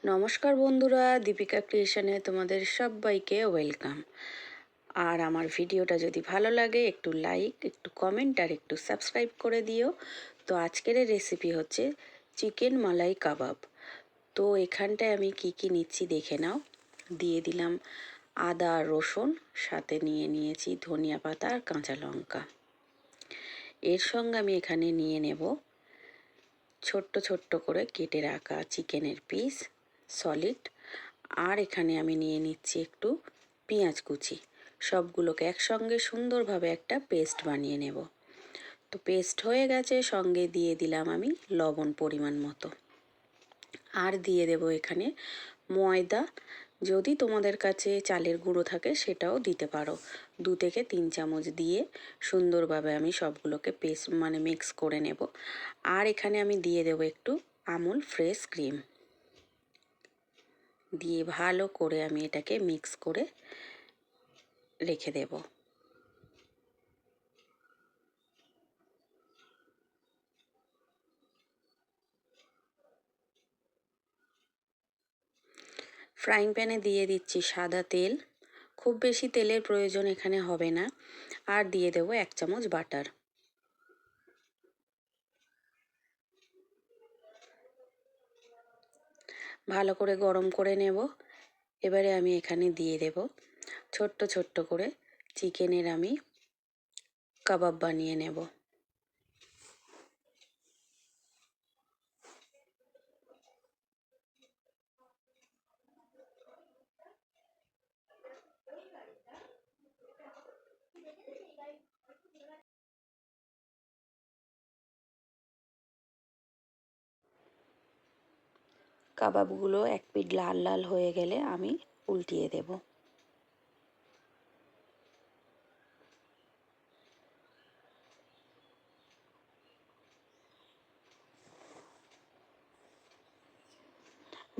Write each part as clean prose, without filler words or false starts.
নমস্কার বন্ধুরা, দীপিকা ক্রিয়েশনে তোমাদের সবাইকে ওয়েলকাম। আর আমার ভিডিওটা যদি ভালো লাগে একটু লাইক, একটু কমেন্ট আর একটু সাবস্ক্রাইব করে দিও। তো আজকের রেসিপি হচ্ছে চিকেন মালাই কাবাব। তো এখানটায় আমি কি কি নিচ্ছি দেখে নাও। দিয়ে দিলাম আদা রসুন, সাথে নিয়েছি ধনিয়া পাতা আর কাঁচা লঙ্কা। এর সঙ্গে আমি এখানে নিয়ে নেব ছোট্ট ছোট্ট করে কেটে রাখা চিকেনের পিস সলিড। আর এখানে আমি নিয়ে নিচ্ছি একটু পেঁয়াজ কুচি। সবগুলোকে একসঙ্গে সুন্দরভাবে একটা পেস্ট বানিয়ে নেব। তো পেস্ট হয়ে গেছে, সঙ্গে দিয়ে দিলাম আমি লবণ পরিমাণ মতো। আর দিয়ে দেব এখানে ময়দা। যদি তোমাদের কাছে চালের গুঁড়ো থাকে সেটাও দিতে পারো। 2 থেকে 3 চামচ দিয়ে সুন্দরভাবে আমি সবগুলোকে পেস্ট মিক্স করে নেব। আর এখানে আমি দিয়ে দেব একটু আমুল ফ্রেশ ক্রিম দিয়ে ভালো করে আমি এটাকে মিক্স করে রেখে দেব। ফ্রাইং প্যানে দিয়ে দিচ্ছি সাদা তেল। খুব বেশি তেলের প্রয়োজন এখানে হবে না। আর দিয়ে দেব 1 চামচ বাটার। ভালো করে গরম করে নেব। এবারে আমি এখানে দিয়ে দেব ছোট্ট ছোট্ট করে চিকেনের আমি কাবাব বানিয়ে নেব। কাবাবগুলো এক পিঠ লাল লাল হয়ে গেলে আমি উল্টিয়ে দেব।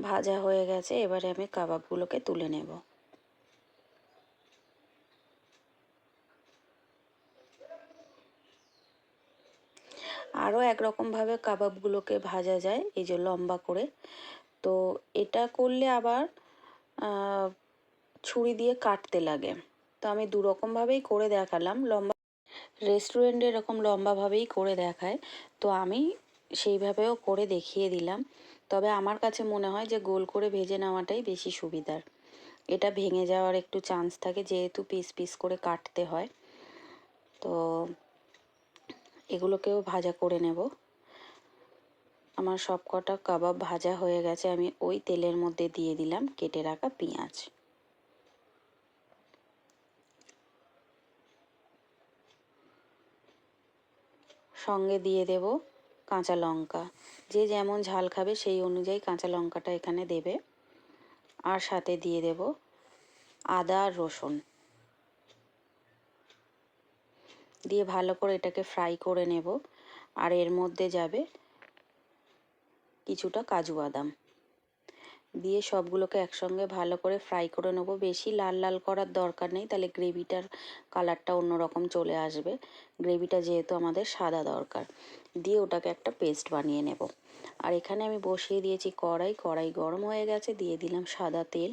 ভাজা হয়ে গেছে, এবারে আমি কাবাবগুলোকে তুলে নেব। আরও একরকমভাবে কাবাবগুলোকে ভাজা যায়, এই যে লম্বা করে। তো এটা করলে আবার ছুরি দিয়ে কাটতে লাগে। তো আমি দুরকমভাবেই করে দেখালাম। লম্বা রেস্টুরেন্টে এরকম লম্বাভাবেই করে দেখায়, তো আমি সেইভাবেও করে দেখিয়ে দিলাম। তবে আমার কাছে মনে হয় যে গোল করে ভেজে নেওয়াটাই বেশি সুবিধার। এটা ভেঙে যাওয়ার একটু চান্স থাকে যেহেতু পিস পিস করে কাটতে হয়। তো এগুলোকেও ভাজা করে নেব। আমার সব কটা কাবাব ভাজা হয়ে গেছে। আমি ওই তেলের মধ্যে দিয়ে দিলাম কেটে রাখা পেঁয়াজ। সঙ্গে দিয়ে দেব কাঁচা লঙ্কা। যে যেমন ঝাল খাবে সেই অনুযায়ী কাঁচা লঙ্কাটা এখানে দেবে। আর সাথে দিয়ে দেব আদা আর রসুন দিয়ে ভালো করে এটাকে ফ্রাই করে নেব। আর এর মধ্যে যাবে কিছুটা কাজু বাদাম দিয়ে সবগুলোকে একসঙ্গে ভালো করে ফ্রাই করে নেব। বেশি লাল লাল করার দরকার নেই, তাহলে গ্রেভিটার কালারটা অন্যরকম চলে আসবে। গ্রেভিটা যেহেতু আমাদের সাদা দরকার, দিয়ে ওটাকে একটা পেস্ট বানিয়ে নেব। আর এখানে আমি বসিয়ে দিয়েছি কড়াই গরম হয়ে গেছে, দিয়ে দিলাম সাদা তেল।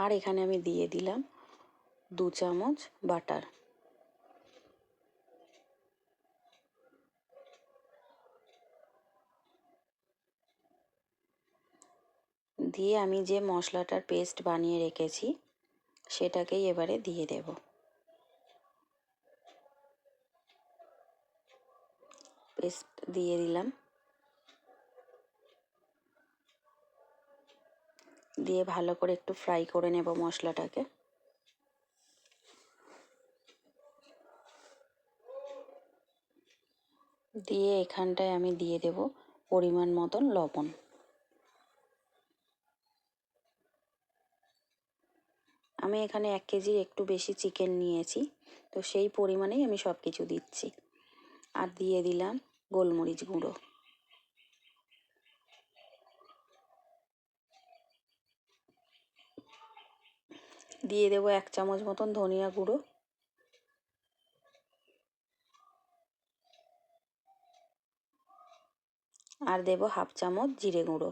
আর এখানে আমি দিয়ে দিলাম 2 চামচ বাটার। দিয়ে আমি যে মশলাটার পেস্ট বানিয়ে রেখেছি সেটাকেই এবারে দিয়ে দেব। পেস্ট দিয়ে দিলাম, দিয়ে ভালো করে একটু ফ্রাই করে নেব মশলাটাকে। দিয়ে এখানটায় আমি দিয়ে দেব পরিমাণ মতন লবণ। আমি এখানে 1 কেজির একটু বেশি চিকেন নিয়েছি, তো সেই পরিমাণেই আমি সব কিছু দিচ্ছি। আর দিয়ে দিলাম গোলমরিচ গুঁড়ো। দিয়ে দেব 1 চামচ মতন ধনিয়া গুঁড়ো। আর দেব 1/2 চামচ জিরে গুঁড়ো।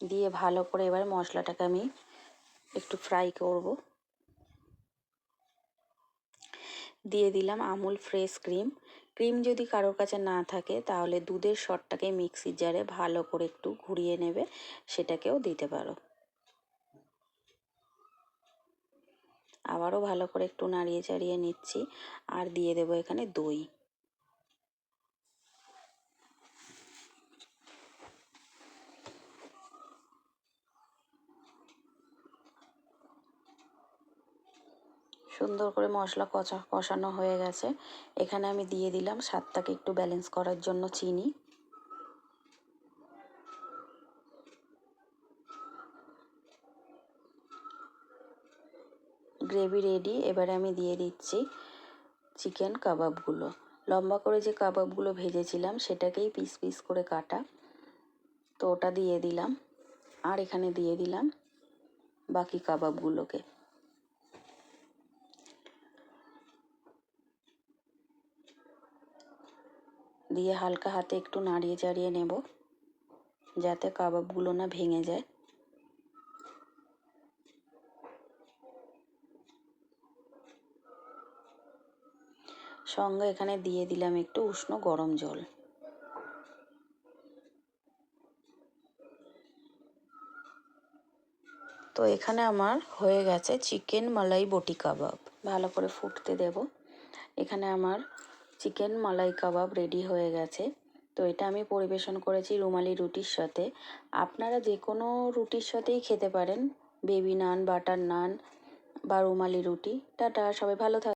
দিয়ে ভালো করে এবার মশলাটাকে আমি একটু ফ্রাই করব। দিয়ে দিলাম আমুল ফ্রেশ ক্রিম। ক্রিম যদি কারোর কাছে না থাকে তাহলে দুধের সরটাকে মিক্সির জারে ভালো করে একটু ঘুরিয়ে নেবে, সেটাকেও দিতে পারো। আবারও ভালো করে একটু নাড়িয়ে চাড়িয়ে নিচ্ছি, আর দিয়ে দেবো এখানে দই। সুন্দর করে মশলা কষানো হয়ে গেছে। এখানে আমি দিয়ে দিলাম স্বাদটাকে একটু ব্যালেন্স করার জন্য চিনি। Gravy ready. এবারে আমি দিয়ে দিচ্ছি চিকেন কাবাবগুলো। লম্বা করে যে কাবাবগুলো ভেজেছিলাম সেটাকেই পিস পিস করে কাটা, তো ওটা দিয়ে দিলাম। আর এখানে দিয়ে দিলাম বাকি কাবাবগুলোকে। দিয়ে হালকা হাতে একটু নাড়িয়ে চাড়িয়ে নেব যাতে কাবাবগুলো না ভেঙে যায়। সঙ্গে এখানে দিয়ে দিলাম একটু উষ্ণ গরম জল। তো এখানে আমার হয়ে গেছে চিকেন মালাই বটি কাবাব। ভালো করে ফুটতে দেব। এখানে আমার চিকেন মালাই কাবাব রেডি হয়ে গেছে। তো এটা আমি পরিবেশন করেছি রুমালি রুটির সাথে। আপনারা যে কোনো রুটির সাথেই খেতে পারেন, বেবি নান, বাটার নান বা রুমালি রুটি। টাটা, সবাই ভালো থাকবেন।